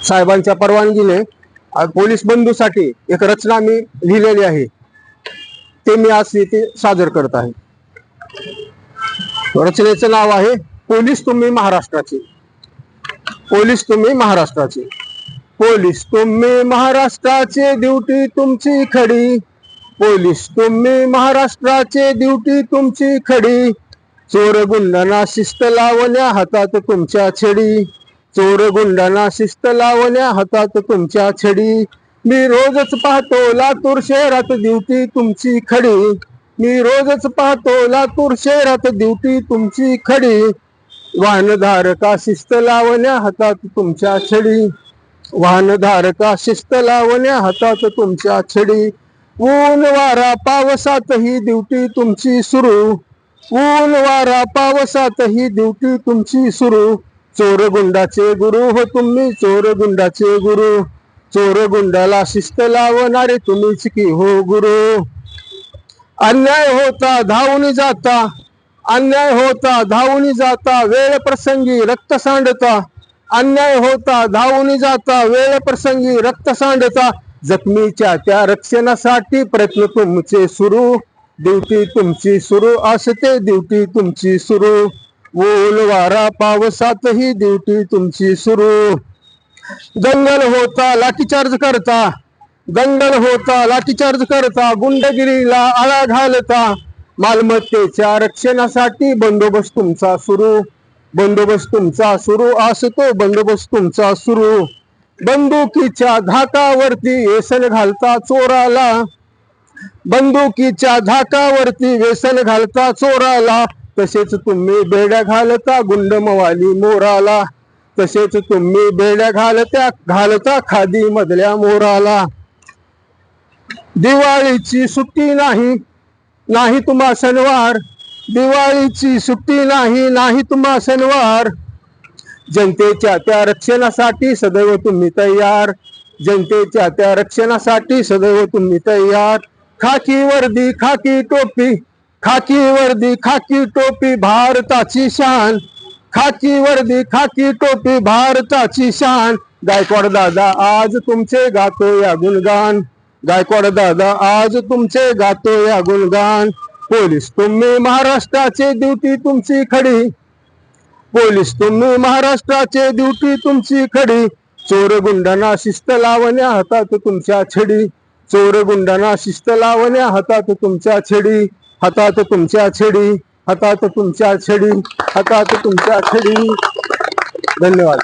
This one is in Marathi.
साहेबांच्या परवानगीने पोलीस बंधूसाठी एक रचना मी लिहिलेली आहे, ते मी आज इथे सादर करत आहे। रचनेचं नाव आहे पोलीस तुम्ही महाराष्ट्राचे। पोलीस तुम्ही महाराष्ट्राचे, पोलीस तुम्ही महाराष्ट्राचे, ड्युटी तुमची खडी। पोलीस तुम्ही महाराष्ट्राचे, ड्युटी तुमची खडी। चोर गुंडांना शिस्त लावण्या हातात तुमच्या छडी। चोर गुंडांना शिस्त लावण्या हातात तुमच्या छडी। मी रोजच पाहतो लातूर शहरात ड्युटी तुमची खडी। मी रोजच पाहतो लातूर शहरात ड्युटी तुमची खडी। वाहनधारका शिस्त लावण्या हातात तुमच्या छडी। वाहनधारका शिस्त लावण्या हातात तुमच्या छडी। ऊन वारा पावसातही ड्युटी तुमची सुरू। ऊन वारा पावसातही ड्युटी तुमची सुरू। चोर गुंडाचे गुरु हो तुम्ही, चोर गुंडाचे गुरु। चोर गुंडाला शिस्त लावणारे तुम्हीच की हो गुरु। अन्याय होता धावून जाता, अन्याय होता धावून जाता, वेळ प्रसंगी रक्त सांडता। अन्याय होता धावून जाता, वेळ प्रसंगी रक्त सांडता। जखमीच्या त्या रक्षणासाठी प्रयत्न तुमचे सुरू। ड्युटी तुमची सुरू असते, ड्युटी तुमची सुरू। ऊन वारा पावसातही ड्युटी तुमची सुरू। दंगल होता लाठीचार्ज करता, दंगल होता लाठीचार्ज करता, गुंडगिरीला आळा घालता। मालमत्तेच्या रक्षणासाठी बंदोबस्त तुमचा सुरू। बंदोबस्त तुमचा सुरू असतो, बंदोबस्त तुमचा सुरू। बंदुकीच्या धाकावरती व्यसन घालता चोराला। बंदुकीच्या धाकावरती व्यसन घालता चोराला। तसेच तुम्ही बेड्या घालता गुंड मवाली मोराला। तसेच तुम्ही बेड्या घालता खादी मधल्या मोराला। दिवाळीची सुट्टी नाही, नाही तुम्हा सणवार। दिवाळीची सुट्टी नाही, नाही तुम्हा सणवार। जनतेच्या त्या रक्षणासाठी सदैव तुम्ही तयार। जनतेच्या त्या रक्षणासाठी सदैव तुम्ही तयार। खाकी वर्दी खाकी टोपी, खाकी वर्दी खाकी टोपी भारताची शान। खाकी वर्दी खाकी टोपी भारताची शान। गायकवाड दादा आज तुमचे गातो या गुणगान। गायकवाड दादा आज तुमचे गातो या गुणगान। पोलीस तुम्ही महाराष्ट्राचे, ड्युटी तुमची खडी। पोलीस तुम्ही महाराष्ट्राचे, ड्युटी तुमची खडी। चोर गुंडांना शिस्त लावण्या हातात तुमच्या छडी। चोर गुंडांना शिस्त लावण्या हातात तुमच्या छडी। हातात तुमच्या छडी, हातात तुमच्या छडी, हातात तुमच्या छडी। धन्यवाद।